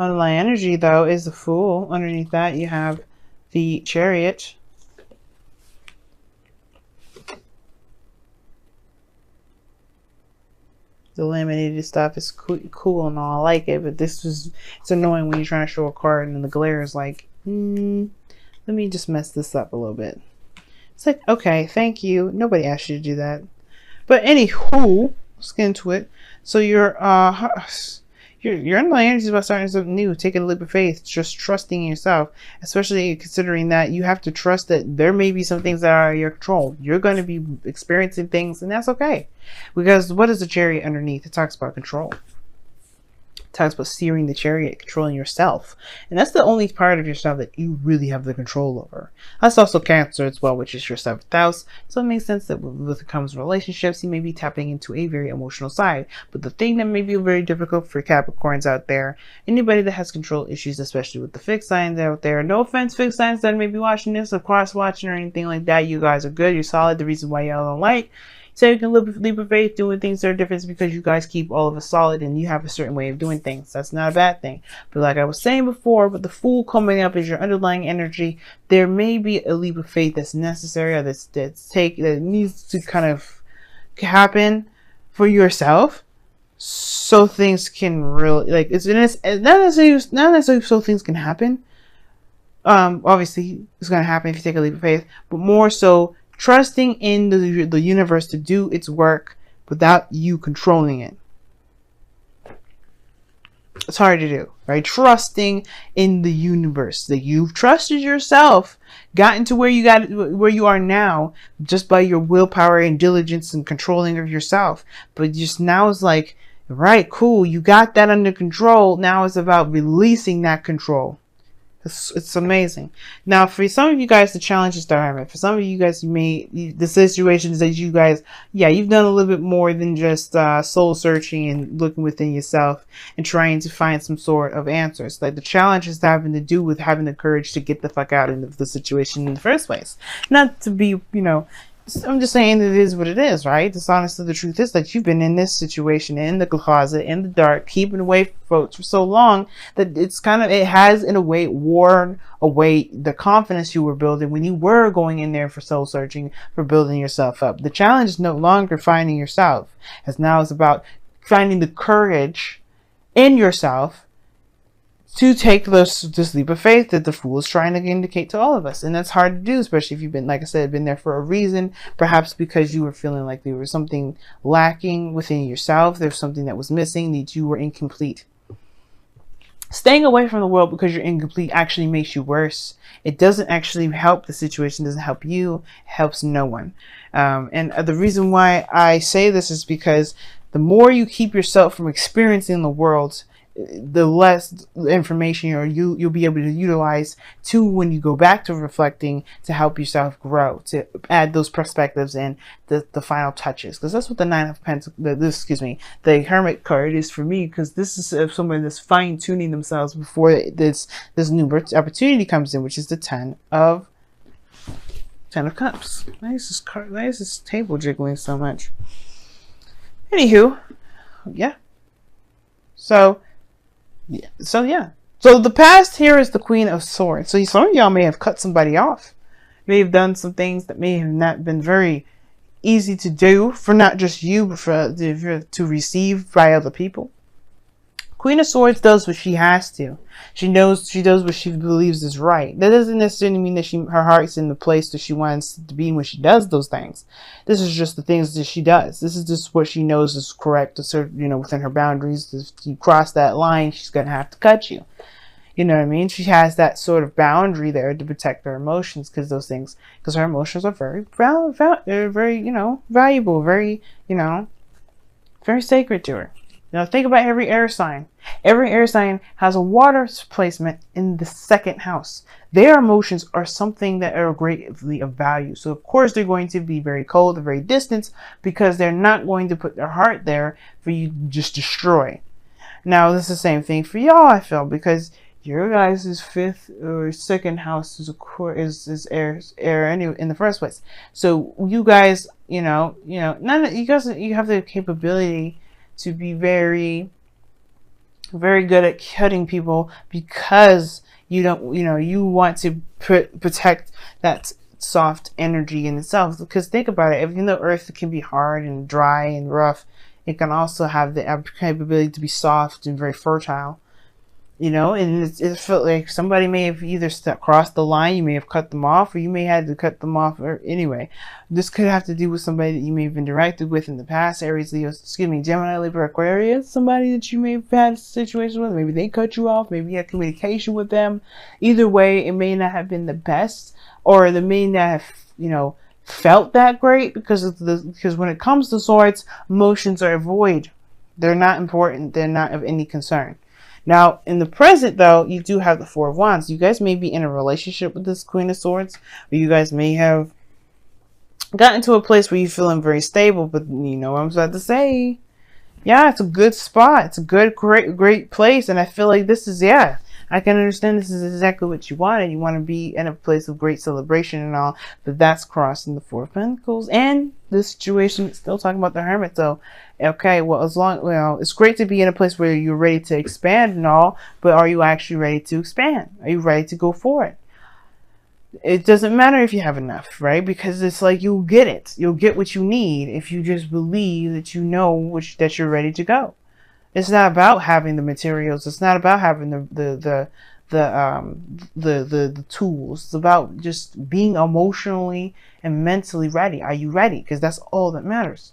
Underlying energy, though, is the Fool. Underneath that, you have the Chariot. The laminated stuff is cool and all. I like it, but it's annoying when you're trying to show a card and the glare is like, let me just mess this up a little bit. It's like, okay, thank you. Nobody asked you to do that. But anywho, let's get into it. So your underlying energy is about starting something new, taking a leap of faith, just trusting in yourself, especially considering that you have to trust that there may be some things that are out of your control. You're going to be experiencing things, and that's okay. Because what is the Chariot underneath? It talks about control. It talks about steering the chariot, controlling yourself. And that's the only part of yourself that you really have the control over. That's also Cancer as well, which is your 7th house. So it makes sense that when it comes to relationships, you may be tapping into a very emotional side. But the thing that may be very difficult for Capricorns out there, anybody that has control issues, especially with the fixed signs out there, no offense, fixed signs that may be watching this or cross watching or anything like that, you guys are good, you're solid. The reason why y'all don't like so you can leap of faith doing things that are different is because you guys keep all of us solid and you have a certain way of doing things. That's not a bad thing. But like I was saying before, with the Fool coming up as your underlying energy, there may be a leap of faith that's necessary or that needs to kind of happen for yourself, so things can really not necessarily so things can happen. Obviously it's going to happen if you take a leap of faith, but more so trusting in the universe to do its work without you controlling it. It's hard to do, right? Trusting in the universe, that you've trusted yourself, gotten to where you are now just by your willpower and diligence and controlling of yourself. But just now it's like, right, cool, you got that under control. Now it's about releasing that control. It's amazing. Now, for some of you guys, the challenge is diamond. For some of you guys, the situations that you guys, you've done a little bit more than just soul searching and looking within yourself and trying to find some sort of answers. Like the challenge is having to do with having the courage to get the fuck out of the situation in the first place. Not to be, I'm just saying it is what it is, right? Honestly, the truth is that you've been in this situation, in the closet, in the dark, keeping away from folks for so long that it has in a way worn away the confidence you were building when you were going in there for soul searching, for building yourself up. The challenge is no longer finding yourself, as now it's about finding the courage in yourself to take this leap of faith that the Fool is trying to indicate to all of us. And that's hard to do, especially if you've been, like I said, been there for a reason, perhaps because you were feeling like there was something lacking within yourself. There's something that was missing, that you were incomplete. Staying away from the world because you're incomplete actually makes you worse. It doesn't actually help the situation, doesn't help you, it helps no one. And the reason why I say this is because the more you keep yourself from experiencing the world, the less information you'll be able to utilize to when you go back to reflecting to help yourself grow, to add those perspectives and the final touches. Because that's what the Nine of Pentacles, the Hermit card is for me, because this is somebody that's fine-tuning themselves before this new opportunity comes in, which is the Ten of Cups. Why is this table jiggling so much? Anywho, So the past here is the Queen of Swords. So some of y'all may have cut somebody off. May have done some things that may have not been very easy to do for not just you, but to receive by other people. Queen of Swords does what she has to. She does what she believes is right. That doesn't necessarily mean that her heart's in the place that she wants to be when she does those things. This is just the things that she does. This is just what she knows is correct to serve, within her boundaries. If you cross that line, she's going to have to cut you. You know what I mean? She has that sort of boundary there to protect her emotions, because her emotions are very, very valuable, very, very sacred to her. Now think about every air sign. Every air sign has a water placement in the 2nd house. Their emotions are something that are greatly of value. So of course they're going to be very cold and very distant, because they're not going to put their heart there for you to just destroy. Now this is the same thing for y'all, I feel, because your guys' 5th or 2nd house is air anyway in the first place. So you guys, you have the capability to be very very good at cutting people because you don't, you want to protect that soft energy in itself. Because think about it, even though Earth can be hard and dry and rough, it can also have the capability to be soft and very fertile. And it felt like somebody may have either crossed the line, you may have cut them off, or you may have had to cut them off. Or anyway, this could have to do with somebody that you may have interacted with in the past. Aries, Leo, Gemini, Libra, Aquarius, somebody that you may have had a situation with. Maybe they cut you off. Maybe you had communication with them. Either way, it may not have been the best, or they may not have, felt that great, because when it comes to swords, emotions are void. They're not important. They're not of any concern. Now, in the present, though, you do have the Four of Wands. You guys may be in a relationship with this Queen of Swords, or you guys may have gotten to a place where you're feeling very stable, but you know what I'm about to say. Yeah, it's a good spot. It's a good, great place, and I feel like this is, I can understand this is exactly what you wanted. You want to be in a place of great celebration and all, but that's crossing the Four of Pentacles. And this situation is still talking about the Hermit. So, okay, well, it's great to be in a place where you're ready to expand and all, but are you actually ready to expand? Are you ready to go for it? It doesn't matter if you have enough, right? Because it's like you'll get it. You'll get what you need if you just believe that you know that you're ready to go. It's not about having the materials. It's not about having the tools. It's about just being emotionally and mentally ready. Are you ready? Because that's all that matters.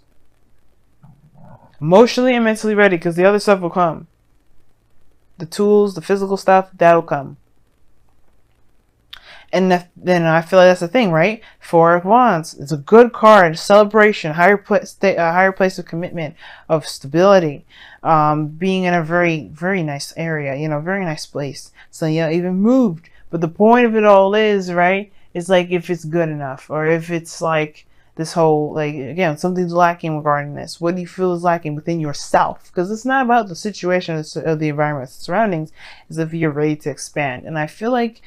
Emotionally and mentally ready, because the other stuff will come. The tools, the physical stuff, that'll come. And then I feel like that's the thing, right? Four of Wands. It's a good card. Celebration, higher place of commitment, of stability, being in a very, very nice area, very nice place. So even moved. But the point of it all is, right, is like if it's good enough, or if it's like this whole, like, again, something's lacking regarding this. What do you feel is lacking within yourself? Because it's not about the situation of the environment, the surroundings. It's if you're ready to expand. And I feel like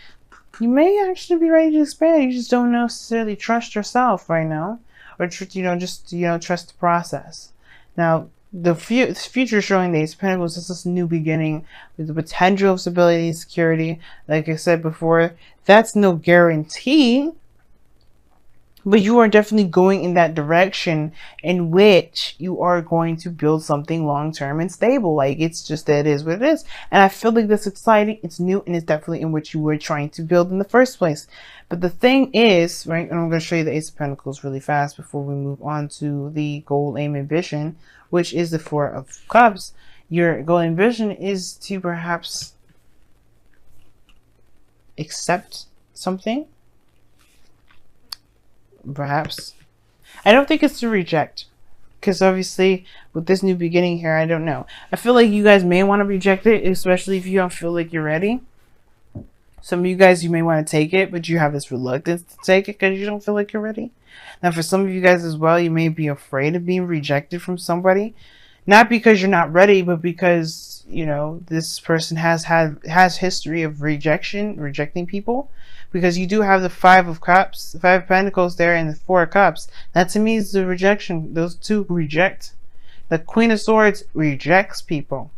you may actually be ready to expand. You just don't necessarily trust yourself right now, or trust the process. Now, the future is showing the Ace of Pentacles. This is a new beginning with the potential of stability and security. Like I said before, that's no guarantee, but you are definitely going in that direction in which you are going to build something long-term and stable. Like, it's just that it is what it is. And I feel like that's exciting. It's new, and it's definitely in what you were trying to build in the first place. But the thing is, right, and I'm going to show you the Ace of Pentacles really fast before we move on to the goal, aim, ambition, which is the Four of Cups. Your goal, ambition is to perhaps accept something. Perhaps. I don't think it's to reject, because obviously with this new beginning here, I don't know. I feel like you guys may want to reject it, especially if you don't feel like you're ready. Some of you guys, you may want to take it, but you have this reluctance to take it because you don't feel like you're ready. Now, for some of you guys as well, you may be afraid of being rejected from somebody. Not because you're not ready, but because, this person has history of rejecting people. Because you do have the Five of Cups, the Five of Pentacles there, and the Four of Cups. That to me is the rejection. Those two reject. The Queen of Swords rejects people.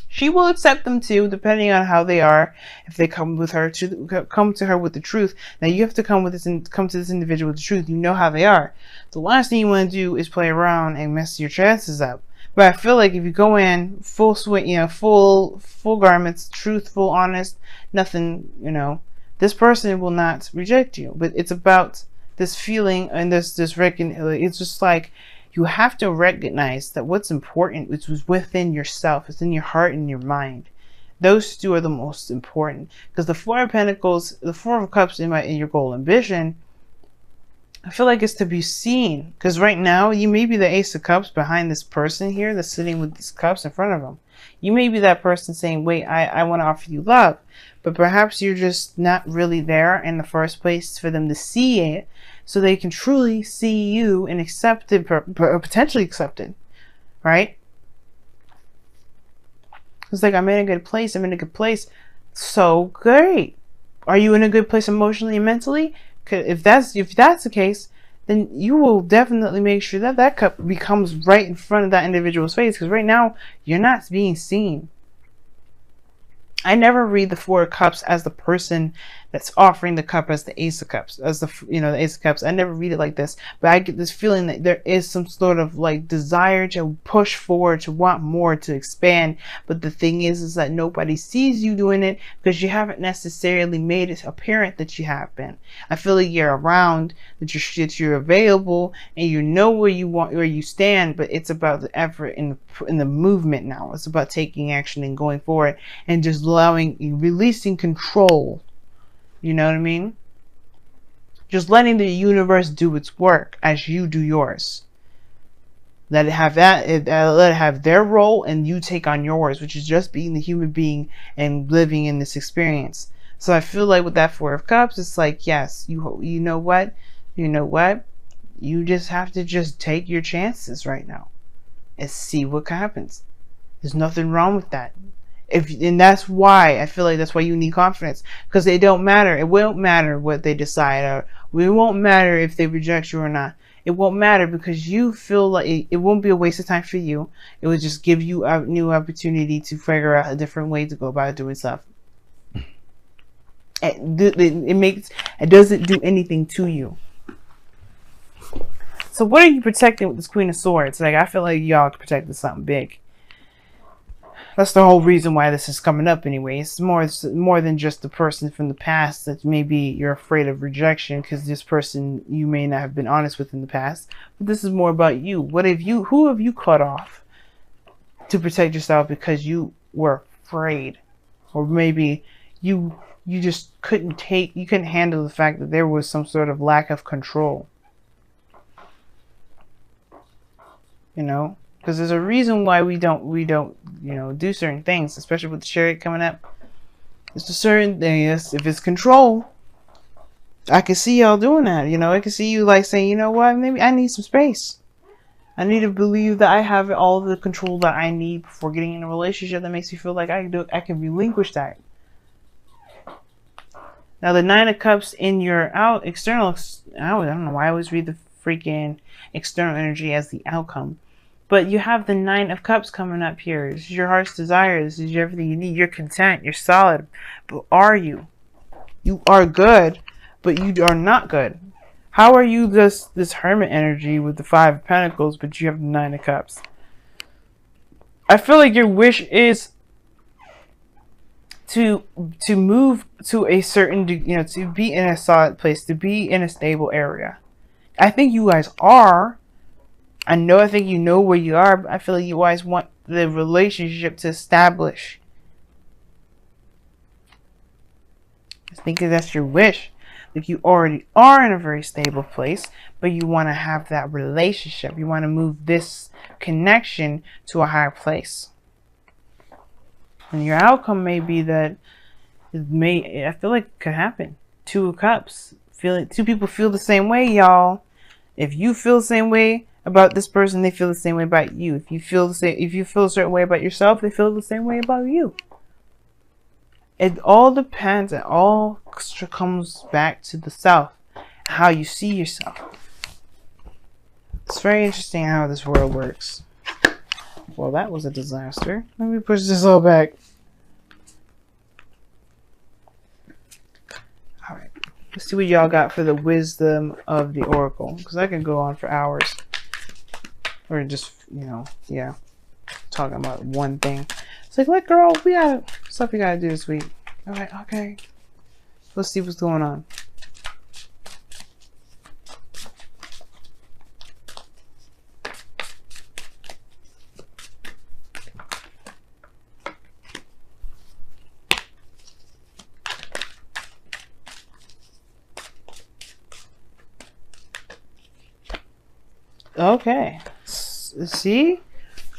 She will accept them too, depending on how they are. If they come to her with the truth. Now you have to come to this individual with the truth. You know how they are. The last thing you want to do is play around and mess your chances up. But I feel like if you go in full swing, full garments, truthful, honest, nothing, this person will not reject you. But it's about this feeling and this it's just like you have to recognize that what's important is within yourself. It's in your heart and your mind. Those two are the most important, because the Four of Pentacles, the Four of Cups in your goal, ambition, I feel like it's to be seen, because right now you may be the Ace of Cups behind this person here that's sitting with these cups in front of them. You may be that person saying, wait, I want to offer you love, but perhaps you're just not really there in the first place for them to see it, so they can truly see you and accept it, potentially accept it, right? It's like, I'm in a good place. I'm in a good place. So great. Are you in a good place emotionally and mentally? If that's the case, then you will definitely make sure that that cup becomes right in front of that individual's face. Because right now, you're not being seen. I never read the Four of Cups as the person that's offering the cup as the Ace of Cups, as the, you know, the Ace of Cups. I never read it like this, but I get this feeling that there is some sort of like desire to push forward, to want more, to expand. But the thing is that nobody sees you doing it because you haven't necessarily made it apparent that you have been. I feel like you're around, that you're available, and you know where you want, where you stand. But it's about the effort in the movement now. It's about taking action and going forward, and just releasing control. You know what I mean? Just letting the universe do its work as you do yours. Let it have let it have their role, and you take on yours, which is just being the human being and living in this experience. So I feel like with that Four of Cups, it's like, yes, you know what? You know what? You just have to just take your chances right now and see what happens. There's nothing wrong with that. And that's why I feel like that's why you need confidence, because it don't matter. It won't matter what they decide, or it won't matter if they reject you or not. It won't matter because you feel like it won't be a waste of time for you. It will just give you a new opportunity to figure out a different way to go about doing stuff. It doesn't do anything to you. So what are you protecting with this Queen of Swords? Like, I feel like y'all protected something big. That's the whole reason why this is coming up anyway. It's more than just the person from the past that maybe you're afraid of rejection because this person you may not have been honest with in the past. But this is more about you. Who have you cut off to protect yourself because you were afraid? Or maybe you just couldn't handle the fact that there was some sort of lack of control. You know? Because there's a reason why we don't, you know, do certain things, especially with the Chariot coming up. It's a certain thing. If it's control, I can see y'all doing that. You know, I can see you like saying, you know what, maybe I need some space. I need to believe that I have all the control that I need before getting in a relationship that makes me feel like I can relinquish that. Now the Nine of Cups in your external, I don't know why I always read the freaking external energy as the outcome. But you have the Nine of Cups coming up here. This is your heart's desire. This is everything you need. You're content. You're solid. But are you? You are good, but you are not good. How are you this hermit energy with the Five of Pentacles, but you have the Nine of Cups? I feel like your wish is to move to a certain, you know, to be in a solid place, to be in a stable area. I think you guys are. I think you know where you are, but I feel like you always want the relationship to establish. I think that's your wish. Like you already are in a very stable place, but you want to have that relationship. You want to move this connection to a higher place. And your outcome may be that I feel like it could happen. Two of Cups. Two people feel the same way, y'all. If you feel the same way about this person, they feel the same way about you. If you feel a certain way about yourself, they feel the same way about you. It all depends. It all comes back to the self, how you see yourself. It's very interesting how this world works. Well, that was a disaster. Let me push this all back. All right. Let's see what y'all got for the wisdom of the Oracle, because I can go on for hours. Or just, you know, yeah, talking about one thing. It's like, look, girl, we got stuff we gotta do this week. All right, okay. Let's see what's going on. Okay. See?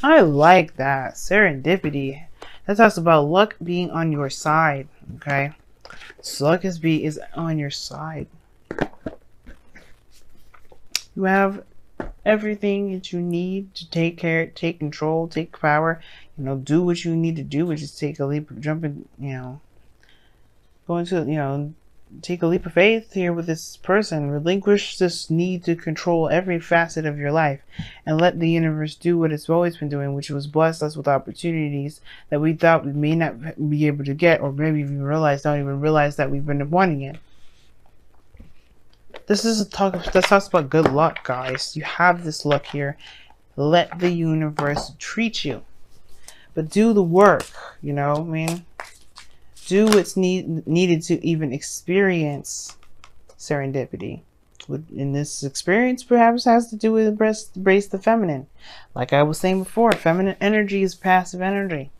I like that. Serendipity. That talks about luck being on your side. Okay? So luck is on your side. You have everything that you need to take care, take control, take power. You know, do what you need to do, which is take a leap, jump in, you know, go into, you know, take a leap of faith here with this person. Relinquish this need to control every facet of your life and let the universe do what it's always been doing, which was bless us with opportunities that we thought we may not be able to get, or maybe even don't even realize that we've been wanting it. This talks about good luck, guys. You have this luck here. Let the universe treat you. But do the work, you know what I mean? Do what's needed to even experience serendipity. In this experience, perhaps has to do with embrace the feminine. Like I was saying before, feminine energy is passive energy.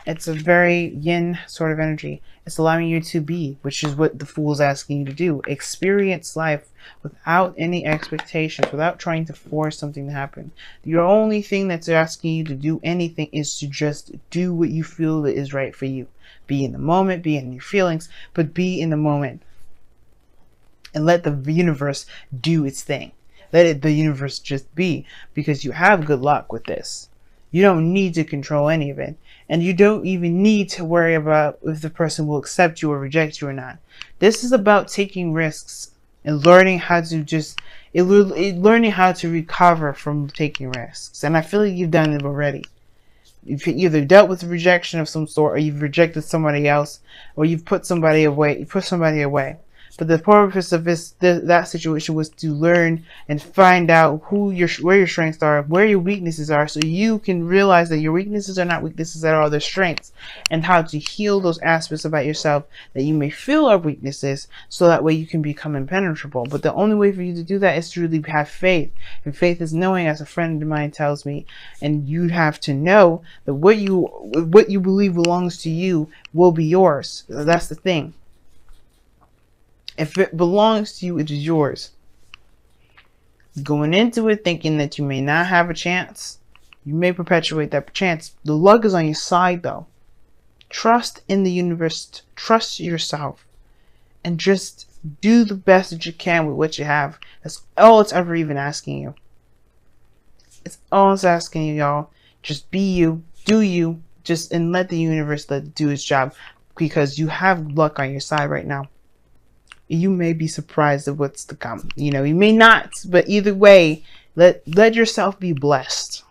It's a very yin sort of energy. It's allowing you to be, which is what the Fool's asking you to do. Experience life without any expectations, without trying to force something to happen. The only thing that's asking you to do anything is to just do what you feel that is right for you. Be in the moment, be in your feelings, but be in the moment. And let the universe do its thing. Let the universe just be, because you have good luck with this. You don't need to control any of it. And you don't even need to worry about if the person will accept you or reject you or not. This is about taking risks and learning how to learning how to recover from taking risks. And I feel like you've done it already. You've either dealt with rejection of some sort, or you've rejected somebody else, or you've put somebody away. But the purpose of that situation was to learn and find out where your strengths are, where your weaknesses are, so you can realize that your weaknesses are not weaknesses at all, they're strengths, and how to heal those aspects about yourself that you may feel are weaknesses, so that way you can become impenetrable. But the only way for you to do that is to really have faith. And faith is knowing, as a friend of mine tells me, and you have to know that what you believe belongs to you will be yours. That's the thing. If it belongs to you, it is yours. Going into it thinking that you may not have a chance, you may perpetuate that chance. The luck is on your side, though. Trust in the universe. Trust yourself. And just do the best that you can with what you have. That's all it's ever even asking you. It's all it's asking you, y'all. Just be you. Do you. And let the universe do its job. Because you have luck on your side right now. You may be surprised at what's to come. You know, you may not, but either way, let yourself be blessed.